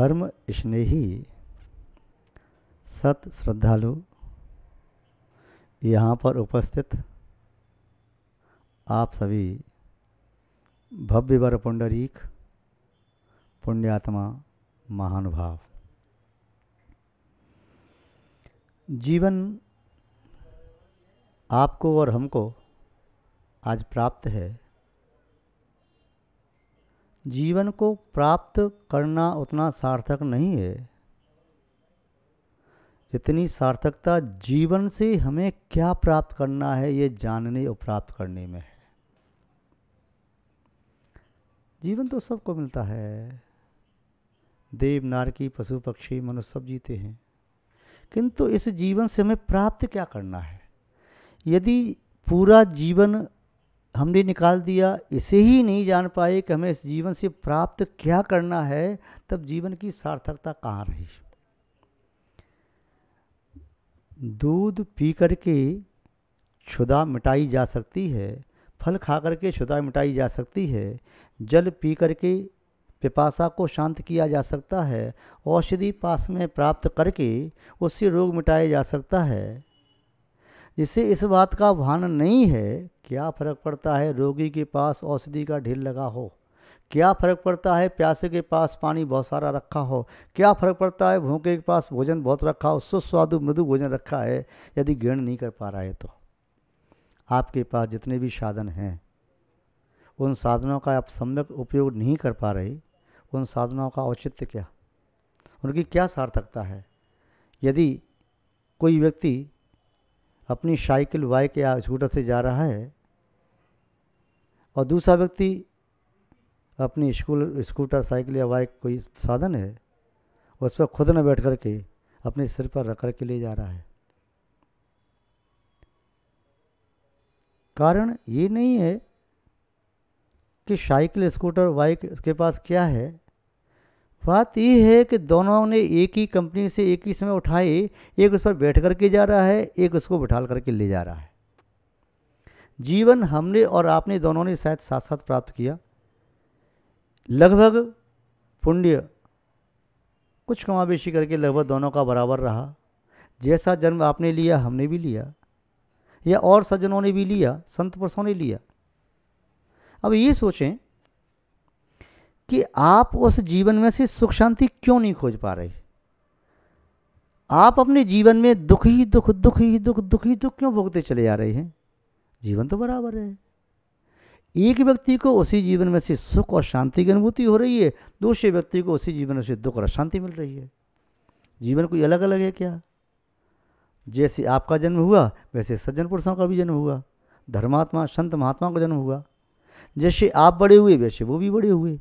धर्म स्नेही सत श्रद्धालु यहाँ पर उपस्थित आप सभी भव्य वर पुंडरीक पुण्यात्मा महानुभाव, जीवन आपको और हमको आज प्राप्त है। जीवन को प्राप्त करना उतना सार्थक नहीं है जितनी सार्थकता जीवन से हमें क्या प्राप्त करना है ये जानने और प्राप्त करने में है। जीवन तो सबको मिलता है, देव नारकी पशु पक्षी मनुष्य सब जीते हैं, किंतु इस जीवन से हमें प्राप्त क्या करना है। यदि पूरा जीवन हमने निकाल दिया, इसे ही नहीं जान पाए कि हमें इस जीवन से प्राप्त क्या करना है, तब जीवन की सार्थकता कहाँ रही। दूध पी करके क्षुधा मिटाई जा सकती है, फल खा करके क्षुधा मिटाई जा सकती है, जल पी करके पिपासा को शांत किया जा सकता है, औषधि पास में प्राप्त करके उससे रोग मिटाया जा सकता है। जिसे इस बात का भान नहीं है, क्या फर्क पड़ता है रोगी के पास औषधि का ढेर लगा हो, क्या फर्क पड़ता है प्यासे के पास पानी बहुत सारा रखा हो, क्या फर्क पड़ता है भूखे के पास भोजन बहुत रखा हो, सुस्वादु मृदु भोजन रखा है। यदि ग्रहण नहीं कर पा रहा है तो आपके पास जितने भी साधन हैं उन साधनों का आप सम्यक उपयोग नहीं कर पा रहे, उन साधनों का औचित्य क्या, उनकी क्या सार्थकता है। यदि कोई व्यक्ति अपनी साइकिल बाइक या स्कूटर से जा रहा है और दूसरा व्यक्ति अपनी स्कूटर साइकिल या बाइक कोई साधन है उस पर खुद न बैठ करके अपने सिर पर रख करके ले जा रहा है, कारण ये नहीं है कि साइकिल स्कूटर बाइक के पास क्या है। बात यह है कि दोनों ने एक ही कंपनी से एक ही समय उठाए, एक उस पर बैठ करके जा रहा है, एक उसको बिठाल करके ले जा रहा है। जीवन हमने और आपने दोनों ने शायद साथ साथ प्राप्त किया, लगभग पुण्य कुछ कमाबेशी करके लगभग दोनों का बराबर रहा। जैसा जन्म आपने लिया हमने भी लिया, या और सज्जनों ने भी लिया, संत पुरुषों ने लिया। अब ये सोचें कि आप उस जीवन में से सुख शांति क्यों नहीं खोज पा रहे। आप अपने जीवन में दुख ही दुख, दुख ही दुख, दुख ही दुख क्यों भोगते चले जा रहे हैं। जीवन तो बराबर है। एक व्यक्ति को उसी जीवन में से सुख और शांति की अनुभूति हो रही है, दूसरे व्यक्ति को उसी जीवन में से दुख और अशांति मिल रही है। जीवन कोई अलग अलग है क्या। जैसे आपका जन्म हुआ वैसे सज्जन पुरुषों का भी जन्म हुआ, धर्मात्मा संत महात्मा का जन्म हुआ। जैसे आप बड़े हुए वैसे वो भी बड़े हुए,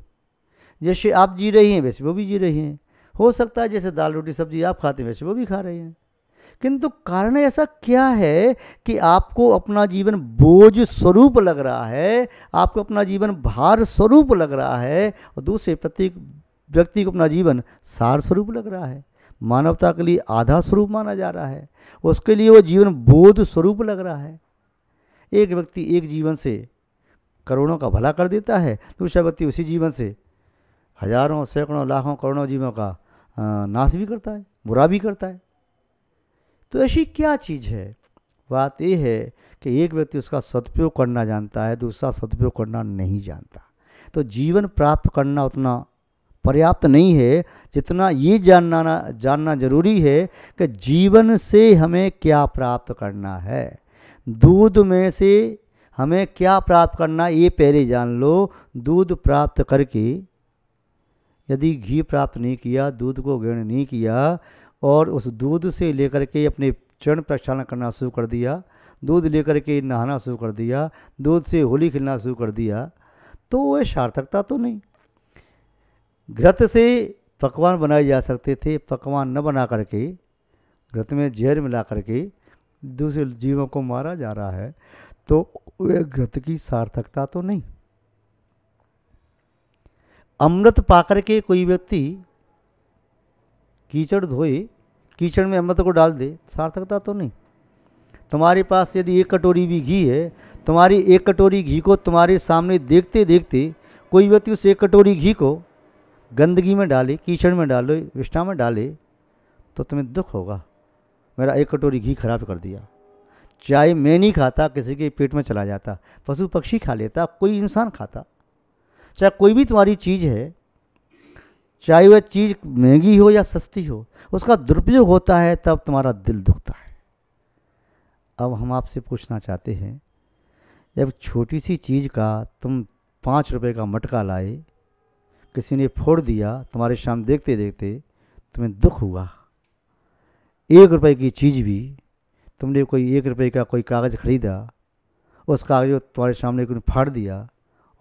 जैसे आप जी रही हैं वैसे वो भी जी रही हैं। हो सकता है जैसे दाल रोटी सब्जी आप खाते हैं वैसे वो भी खा रहे हैं, किंतु कारण ऐसा क्या है कि आपको अपना जीवन बोझ स्वरूप लग रहा है, आपको अपना जीवन भार स्वरूप लग रहा है, और दूसरे प्रत्येक व्यक्ति को अपना जीवन सार स्वरूप लग रहा है, मानवता के लिए आधा स्वरूप माना जा रहा है, उसके लिए वो जीवन बोध स्वरूप लग रहा है। एक व्यक्ति एक जीवन से करोड़ों का भला कर देता है, दूसरा व्यक्ति उसी जीवन से हजारों सैकड़ों लाखों करोड़ों जीवों का नाश भी करता है, बुरा भी करता है। तो ऐसी क्या चीज़ है। बात यह है कि एक व्यक्ति उसका सदुपयोग करना जानता है, दूसरा सदुपयोग करना नहीं जानता। तो जीवन प्राप्त करना उतना पर्याप्त नहीं है जितना ये जानना जरूरी है कि जीवन से हमें क्या प्राप्त करना है। दूध में से हमें क्या प्राप्त करना ये पहले जान लो। दूध प्राप्त करके यदि घी प्राप्त नहीं किया, दूध को ग्रहण नहीं किया और उस दूध से लेकर के अपने चरण प्रक्षालन करना शुरू कर दिया, दूध लेकर के नहाना शुरू कर दिया, दूध से होली खेलना शुरू कर दिया, तो वह सार्थकता तो नहीं। घृत से पकवान बनाए जा सकते थे, पकवान न बना करके घृत में जहर मिला करके दूसरे जीवों को मारा जा रहा है, तो वह घृत की सार्थकता तो नहीं। अमृत पाकर के कोई व्यक्ति कीचड़ धोए, कीचड़ में अमृत को डाल दे, सार्थकता तो नहीं। तुम्हारे पास यदि एक कटोरी भी घी है, तुम्हारी एक कटोरी घी को तुम्हारे सामने देखते देखते कोई व्यक्ति उस एक कटोरी घी को गंदगी में डाले, कीचड़ में डाले, विष्ठा में डाले तो तुम्हें दुख होगा, मेरा एक कटोरी घी खराब कर दिया। चाय मैं नहीं खाता, किसी के पेट में चला जाता, पशु पक्षी खा लेता, कोई इंसान खाता। चाहे कोई भी तुम्हारी चीज़ है, चाहे वह चीज़ महंगी हो या सस्ती हो, उसका दुरुपयोग होता है तब तुम्हारा दिल दुखता है। अब हम आपसे पूछना चाहते हैं, जब छोटी सी चीज़ का तुम 5 रुपए का मटका लाए, किसी ने फोड़ दिया, तुम्हारे सामने देखते देखते तुम्हें दुख हुआ। 1 रुपए की चीज़ भी तुमने कोई 1 रुपए का कोई कागज़ खरीदा, उस कागज़ को तुम्हारे सामने कोई फाड़ दिया,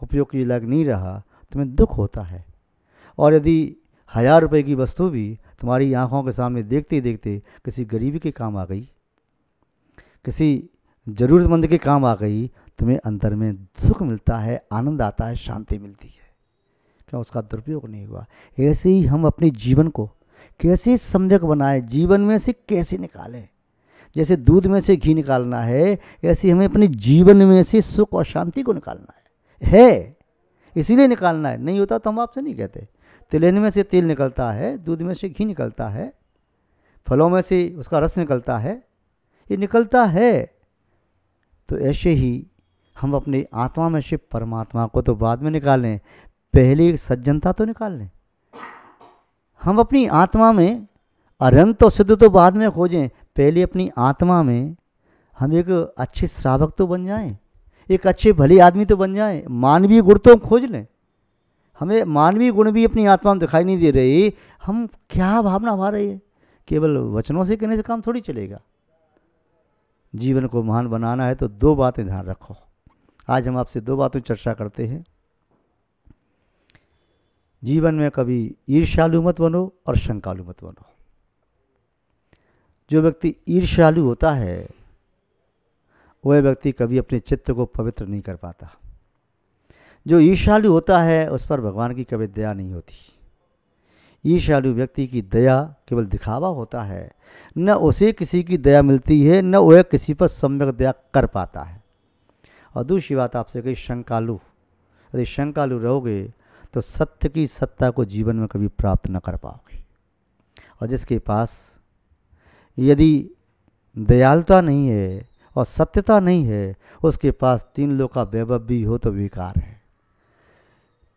उपयोग के लायक नहीं रहा, तुम्हें दुख होता है। और यदि 1000 रुपए की वस्तु भी तुम्हारी आंखों के सामने देखते देखते किसी गरीब के काम आ गई, किसी ज़रूरतमंद के काम आ गई, तुम्हें अंदर में सुख मिलता है, आनंद आता है, शांति मिलती है, क्यों? उसका दुरुपयोग नहीं हुआ। ऐसे ही हम अपने जीवन को कैसे सम्यक बनाए, जीवन में से कैसे निकालें। जैसे दूध में से घी निकालना है, ऐसे हमें अपने जीवन में से सुख और शांति को निकालना है इसीलिए निकालना है। नहीं होता तो हम आपसे नहीं कहते। तिलहन में से तेल निकलता है, दूध में से घी निकलता है, फलों में से उसका रस निकलता है, ये निकलता है। तो ऐसे ही हम अपनी आत्मा में से परमात्मा को तो बाद में निकालें, पहले सज्जनता तो निकाल लें। हम अपनी आत्मा में अनंत और सिद्ध तो बाद में खोजें, पहले अपनी आत्मा में हम एक अच्छे श्रावक तो बन जाएं, एक अच्छे भले आदमी तो बन जाएं, मानवीय गुण तो खोज लें। हमें मानवीय गुण भी अपनी आत्मा में दिखाई नहीं दे रहे, हम क्या भावना भा रहे हैं? केवल वचनों से कहने से काम थोड़ी चलेगा। जीवन को महान बनाना है तो 2 बातें ध्यान रखो। आज हम आपसे 2 बातों चर्चा करते हैं। जीवन में कभी ईर्ष्यालु मत बनो और शंकालु मत बनो। जो व्यक्ति ईर्ष्यालु होता है, वह व्यक्ति कभी अपने चित्त को पवित्र नहीं कर पाता। जो ईर्ष्यालु होता है, उस पर भगवान की कभी दया नहीं होती। ईर्ष्यालु व्यक्ति की दया केवल दिखावा होता है, न उसे किसी की दया मिलती है, न वह किसी पर सम्यक दया कर पाता है। और दूसरी बात आपसे कही, शंकालु। यदि शंकालु रहोगे तो सत्य की सत्ता को जीवन में कभी प्राप्त न कर पाओगे। और जिसके पास यदि दयालुता नहीं है और सत्यता नहीं है, उसके पास 3 लोक का वैभव भी हो तो बेकार है।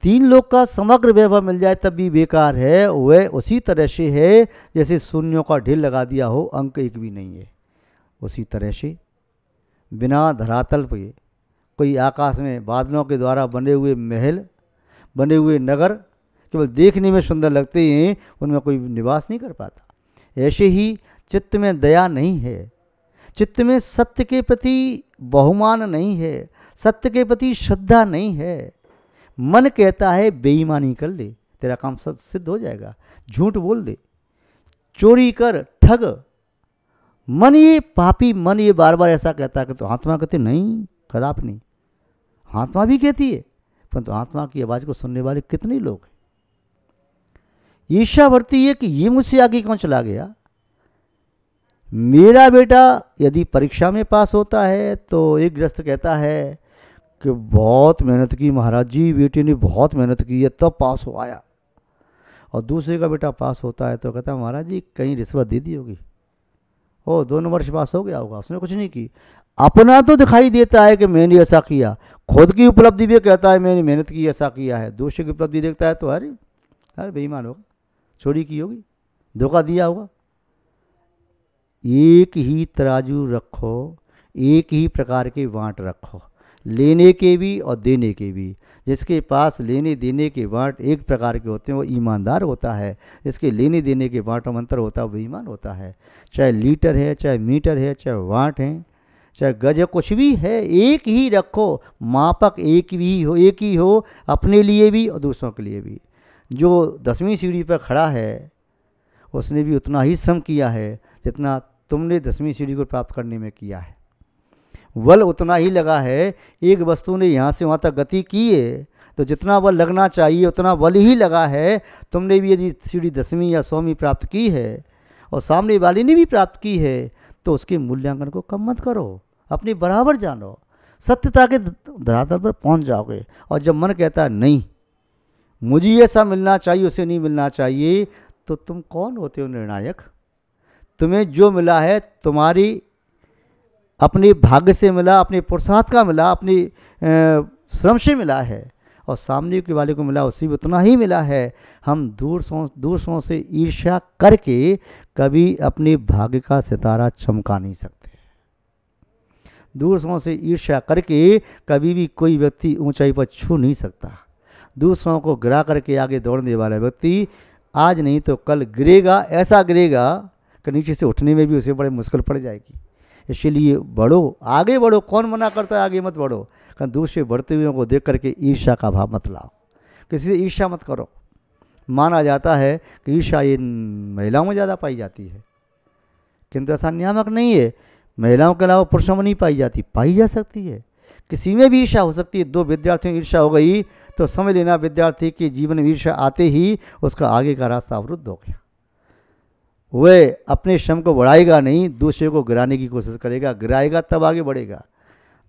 3 लोक का समग्र वैभव मिल जाए तब भी बेकार है। वह उसी तरह से है जैसे शून्यों का ढेर लगा दिया हो, अंक एक भी नहीं है। उसी तरह से बिना धरातल पे कोई आकाश में बादलों के द्वारा बने हुए महल, बने हुए नगर केवल देखने में सुंदर लगते हैं, उनमें कोई निवास नहीं कर पाता। ऐसे ही चित्त में दया नहीं है, चित्त में सत्य के प्रति बहुमान नहीं है, सत्य के प्रति श्रद्धा नहीं है। मन कहता है बेईमानी कर ले, तेरा काम सिद्ध हो जाएगा, झूठ बोल दे, चोरी कर, ठग। मन ये पापी मन ये बार बार ऐसा कहता है कि तो आत्मा कहती नहीं, कदापि नहीं। आत्मा भी कहती है, परंतु आत्मा की आवाज को सुनने वाले कितने लोग हैं। ईर्ष्या बढ़ती है कि ये मुझसे आगे कौन चला गया। मेरा बेटा यदि परीक्षा में पास होता है तो एक गृहस्थ कहता है कि बहुत मेहनत की महाराज जी, बेटे ने बहुत मेहनत की है तब पास हो आया। और दूसरे का बेटा पास होता है तो कहता है महाराज जी कहीं रिश्वत दे दी होगी, ओ 2 नंबर से पास हो गया होगा, उसने कुछ नहीं की। अपना तो दिखाई देता है कि मैंने ऐसा किया, खुद की उपलब्धि भी कहता है मैंने मेहनत की, ऐसा किया है। दूसरे की उपलब्धि देखता है तो अरे अरे बेईमान होगा, चोरी की होगी, धोखा दिया होगा। एक ही तराजू रखो, एक ही प्रकार के वांट रखो, लेने के भी और देने के भी। जिसके पास लेने देने के वांट एक प्रकार के होते हैं वो ईमानदार होता है, जिसके लेने देने के वांटों में अंतर होता है वो बेईमान होता है। चाहे लीटर है, चाहे मीटर है, चाहे वांट है, चाहे गज है, कुछ भी है, एक ही रखो, मापक एक ही हो, अपने लिए भी और दूसरों के लिए भी। जो 10वीं सीढ़ी पर खड़ा है उसने भी उतना ही श्रम किया है जितना तुमने 10वीं सीढ़ी को प्राप्त करने में किया है। बल उतना ही लगा है। एक वस्तु ने यहाँ से वहाँ तक गति की है तो जितना बल लगना चाहिए उतना बल ही लगा है। तुमने भी यदि सीढ़ी 10वीं या 100वीं प्राप्त की है और सामने वाले ने भी प्राप्त की है तो उसके मूल्यांकन को कम मत करो, अपने बराबर जानो, सत्यता के धरातल पर पहुँच जाओगे। और जब मन कहता है नहीं मुझे ये सब मिलना चाहिए, उसे नहीं मिलना चाहिए, तो तुम कौन होते हो निर्णायक? तुम्हें जो मिला है तुम्हारी अपने भाग्य से मिला, अपने पुरुषार्थ का मिला, अपनी श्रम से मिला है, और सामने के वाले को मिला उसी उतना ही मिला है। हम दूसरों से ईर्ष्या करके कभी अपने भाग्य का सितारा चमका नहीं सकते। दूसरों से ईर्ष्या करके कभी भी कोई व्यक्ति ऊंचाई पर छू नहीं सकता। दूसरों को गिरा करके आगे दौड़ने वाला व्यक्ति आज नहीं तो कल गिरेगा, ऐसा गिरेगा कि नीचे से उठने में भी उसे बड़े मुश्किल पड़ जाएगी। इसीलिए बढ़ो, आगे बढ़ो। कौन मना करता है आगे मत बढ़ो? कारण दूसरे बढ़ते हुए को देख करके ईर्ष्या का भाव मत लाओ, किसी से ईर्ष्या मत करो। माना जाता है कि ईर्ष्या ये महिलाओं में ज़्यादा पाई जाती है, किंतु ऐसा नियामक नहीं है। महिलाओं के अलावा पुरुषों में नहीं पाई जाती, पाई जा सकती है। किसी में भी ईर्ष्या हो सकती है। दो विद्यार्थियों की ईर्ष्या हो गई तो समझ लेना विद्यार्थी के जीवन में ईर्ष्या आते ही उसका आगे का रास्ता अवरुद्ध हो गया। वह अपने श्रम को बढ़ाएगा नहीं, दूसरे को गिराने की कोशिश करेगा। गिराएगा तब आगे बढ़ेगा।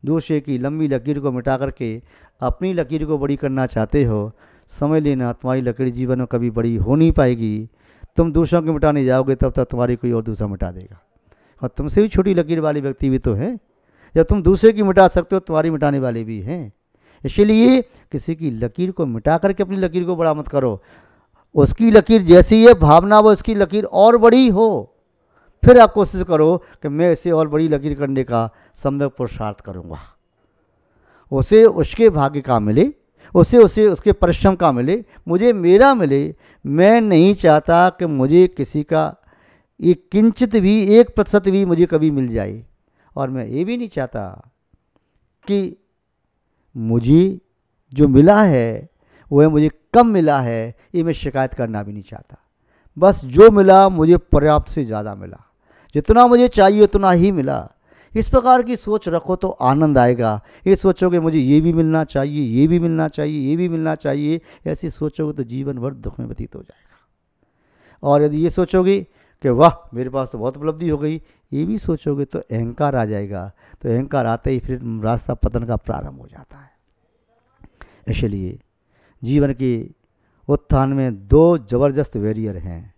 दूसरे की लंबी लकीर को मिटा करके अपनी लकीर को बड़ी करना चाहते हो, समझ लेना तुम्हारी लकीर जीवन में कभी बड़ी हो नहीं पाएगी। तुम दूसरों को मिटाने जाओगे तब तक तुम्हारी कोई और दूसरा मिटा देगा। और तुमसे भी छोटी लकीर वाले व्यक्ति भी तो हैं। जब तुम दूसरे की मिटा सकते हो, तुम्हारी मिटाने वाले भी हैं। इसलिए किसी की लकीर को मिटा करके अपनी लकीर को बड़ा मत करो। उसकी लकीर जैसी है भावना, वो उसकी लकीर और बड़ी हो, फिर आप कोशिश करो कि मैं इसे और बड़ी लकीर करने का सम्यक पुरुषार्थ करूँगा। उसे उसके भाग्य का मिले, उसे उसे उसके परिश्रम का मिले, मुझे मेरा मिले। मैं नहीं चाहता कि मुझे किसी का एक किंचित भी, 1% भी मुझे कभी मिल जाए, और मैं ये भी नहीं चाहता कि मुझे जो मिला है वह मुझे कम मिला है, ये मैं शिकायत करना भी नहीं चाहता। बस जो मिला मुझे पर्याप्त से ज़्यादा मिला, जितना मुझे चाहिए उतना ही मिला। इस प्रकार की सोच रखो तो आनंद आएगा। ये सोचोगे मुझे ये भी मिलना चाहिए, ये भी मिलना चाहिए, ये भी मिलना चाहिए, ऐसी सोचोगे तो जीवन भर दुख में व्यतीत हो जाएगा। और यदि ये सोचोगे कि वाह मेरे पास तो बहुत उपलब्धि हो गई, ये भी सोचोगे तो अहंकार आ जाएगा। तो अहंकार आते ही फिर रास्ता पतन का प्रारंभ हो जाता है। इसलिए जीवन के उत्थान में दो जबरदस्त बैरियर हैं,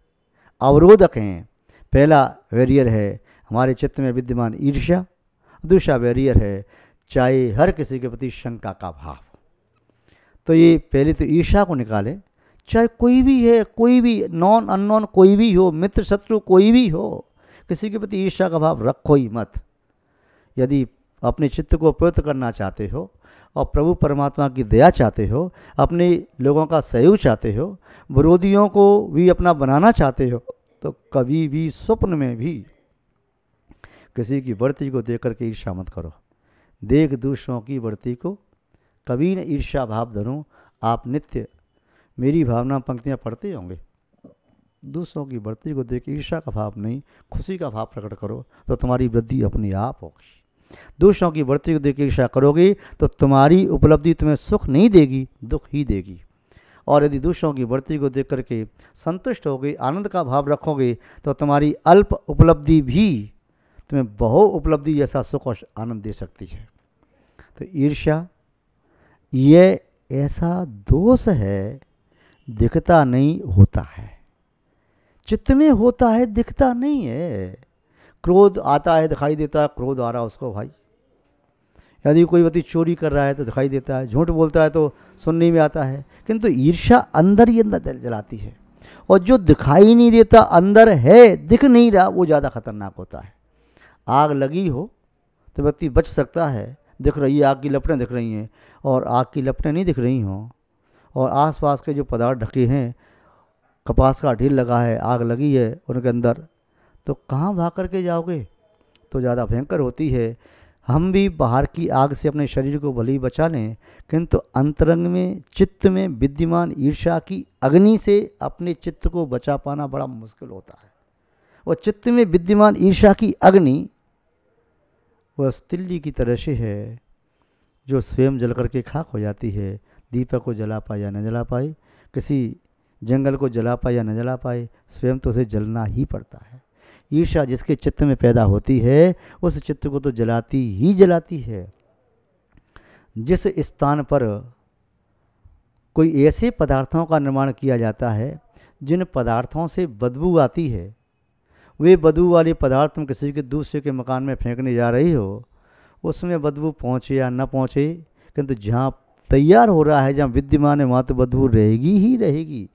अवरोधक हैं। पहला बैरियर है हमारे चित्त में विद्यमान ईर्ष्या, दूसरा बैरियर है चाहे हर किसी के प्रति शंका का भाव। तो ये पहले तो ईर्ष्या को निकालें। चाहे कोई भी है, कोई भी नॉन अननोन कोई भी हो, मित्र शत्रु कोई भी हो, किसी के प्रति ईर्ष्या का भाव रखो ही मत। यदि अपने चित्त को पवित्र करना चाहते हो और प्रभु परमात्मा की दया चाहते हो, अपने लोगों का सहयोग चाहते हो, विरोधियों को भी अपना बनाना चाहते हो, तो कभी भी स्वप्न में भी किसी की बढ़ती को देख करके ईर्ष्या मत करो। देख दूसरों की बढ़ती को कभी न ईर्ष्या भाव धरो। आप नित्य मेरी भावना पंक्तियाँ पढ़ते होंगे। दूसरों की बढ़ती को देख ईर्ष्या का भाव नहीं, खुशी का भाव प्रकट करो, तो तुम्हारी वृद्धि अपने आप होगी। दूसरों की बढ़ती को देख ईर्ष्या करोगे तो तुम्हारी उपलब्धि तुम्हें सुख नहीं देगी, दुख ही देगी। और यदि दूसरों की बढ़ती को देख करके संतुष्ट होगे, आनंद का भाव रखोगे, तो तुम्हारी अल्प उपलब्धि भी तुम्हें बहु उपलब्धि जैसा सुख और आनंद दे सकती है। तो ईर्ष्या ये ऐसा दोष है, दिखता नहीं होता है। चित्त में होता है, दिखता नहीं है। क्रोध आता है, दिखाई देता है, क्रोध आ रहा उसको भाई। यदि कोई व्यक्ति चोरी कर रहा है तो दिखाई देता है, झूठ बोलता है तो सुनने में आता है। किंतु ईर्ष्या अंदर ही अंदर जलाती है, और जो दिखाई नहीं देता अंदर है, दिख नहीं रहा, वो ज़्यादा खतरनाक होता है। आग लगी हो तो व्यक्ति बच सकता है, दिख रही है आग की लपटें दिख रही हैं, और आग की लपटें नहीं दिख रही हों, और आसपास के जो पदार्थ ढके हैं, कपास का ढेर लगा है, आग लगी है उनके अंदर, तो कहाँ भाग करके जाओगे? तो ज़्यादा भयंकर होती है। हम भी बाहर की आग से अपने शरीर को भले ही बचा लें, किंतु अंतरंग में चित्त में विद्यमान ईर्ष्या की अग्नि से अपने चित्त को बचा पाना बड़ा मुश्किल होता है। और चित्त में विद्यमान ईर्ष्या की अग्नि वह तिल्ली की तरह से है, जो स्वयं जल करके खाक हो जाती है। दीपक को जला पाए या न जला पाए, किसी जंगल को जला पाए या न जला पाए, स्वयं तो उसे जलना ही पड़ता है। ईर्ष्या जिसके चित्त में पैदा होती है, उस चित्त को तो जलाती ही जलाती है। जिस स्थान पर कोई ऐसे पदार्थों का निर्माण किया जाता है जिन पदार्थों से बदबू आती है। वे बदबू वाले पदार्थ तुम किसी के दूसरे के मकान में फेंकने जा रही हो, उसमें बदबू पहुँचे या न पहुँचे, किंतु जहाँ तैयार हो रहा है, जहाँ विद्यमान है, वहाँ तो बदबू रहेगी ही रहेगी।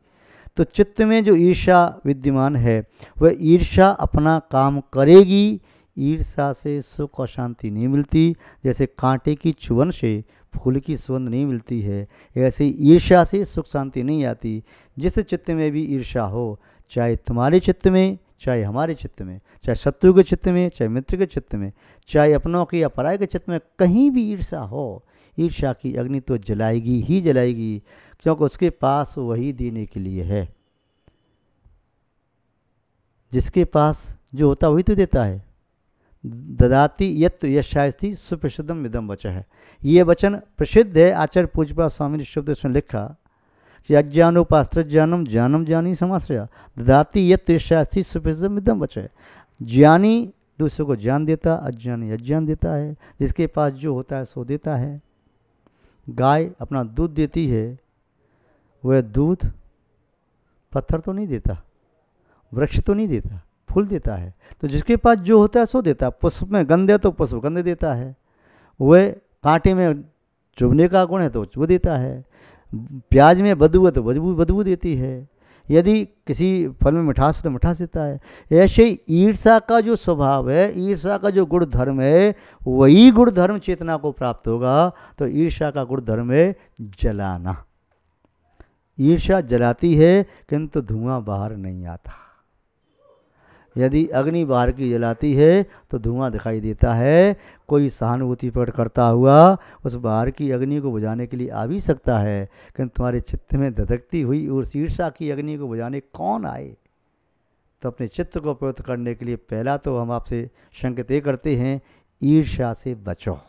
तो चित्त में जो ईर्ष्या विद्यमान है, वह ईर्ष्या अपना काम करेगी। ईर्ष्या से सुख और शांति नहीं मिलती। जैसे कांटे की चुभन से फूल की सुगंध नहीं मिलती है, ऐसे ईर्ष्या से सुख शांति नहीं आती। जिस चित्त में भी ईर्ष्या हो, चाहे तुम्हारे चित्त में, चाहे हमारे चित्त में, चाहे शत्रु के चित्त में, चाहे मित्र के चित्त में, चाहे अपनों के या पराये के चित्त में, कहीं भी ईर्ष्या हो, ईर्ष्या की अग्नि तो जलाएगी ही जलाएगी, क्योंकि उसके पास वही देने के लिए है। जिसके पास जो होता वही तो देता है। ददाति यत् यशास्ति सुप्रसिद्धम इदम वचः है। ये वचन प्रसिद्ध है। आचार्य पूज्यपाद स्वामी ने शब्द उसमें लिखा कि अज्ञानोपास्त्रज्ञानम ज्ञानम ज्ञानी समाश्रया ददाति यत् यशास्ति सुप्रसिद्धम इदम वचः। ज्ञानी दूसरों को ज्ञान देता, अज्ञानी अज्ञान देता है। जिसके पास जो होता है सो देता है। गाय अपना दूध देती है, वह दूध पत्थर तो नहीं देता, वृक्ष तो नहीं देता, फूल देता है। तो जिसके पास जो होता है सो देता है। पुष्प में गंध है तो पुष्प गंध देता है। वह कांटे में चुभने का गुण है तो वो देता है। प्याज में बदबू है तो बदबू देती है। यदि किसी फल में मिठास है तो मिठास देता है। ऐसे ईर्ष्या का जो स्वभाव है, ईर्ष्या का जो गुण धर्म है, वही गुण धर्म चेतना को प्राप्त होगा। तो ईर्ष्या का गुण धर्म है जलाना। ईर्ष्या जलाती है किंतु धुआं बाहर नहीं आता। यदि अग्नि बाहर की जलाती है तो धुआं दिखाई देता है। कोई सहानुभूति प्रकट करता हुआ उस बाहर की अग्नि को बुझाने के लिए आ भी सकता है, किंतु तुम्हारे चित्त में धधकती हुई उस ईर्ष्या की अग्नि को बुझाने कौन आए? तो अपने चित्त को पवित्र करने के लिए पहला तो हम आपसे संकेत करते हैं, ईर्ष्या से बचो।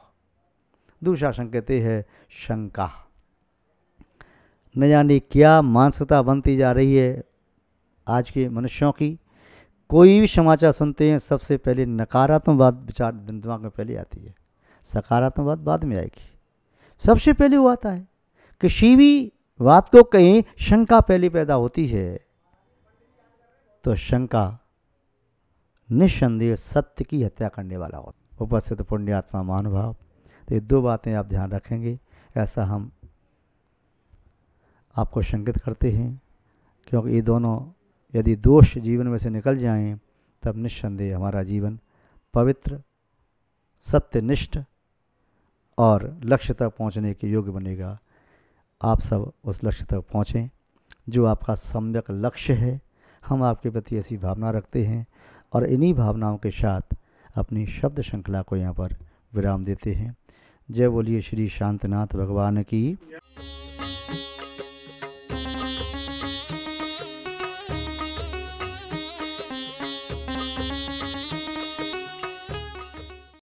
दूसरा संकेत है शंका। न जाने क्या मानसिकता बनती जा रही है आज के मनुष्यों की। कोई भी समाचार सुनते हैं, सबसे पहले नकारात्मक बात विचार दिमाग में पहले आती है, सकारात्मक बात बाद में आएगी। सबसे पहले वो आता है। किसी भी बात को कहीं शंका पहले पैदा होती है, तो शंका निस्संदेह सत्य की हत्या करने वाला होता। उपस्थित पुण्यात्मा महानुभाव, तो ये दो बातें आप ध्यान रखेंगे, ऐसा हम आपको संकेत करते हैं। क्योंकि ये दोनों यदि दोष जीवन में से निकल जाएं, तब निस्संदेह हमारा जीवन पवित्र, सत्यनिष्ठ और लक्ष्य तक पहुंचने के योग्य बनेगा। आप सब उस लक्ष्य तक पहुंचें जो आपका सम्यक लक्ष्य है। हम आपके प्रति ऐसी भावना रखते हैं और इन्हीं भावनाओं के साथ अपनी शब्द श्रृंखला को यहाँ पर विराम देते हैं। जय बोलिए श्री शांतनाथ भगवान की।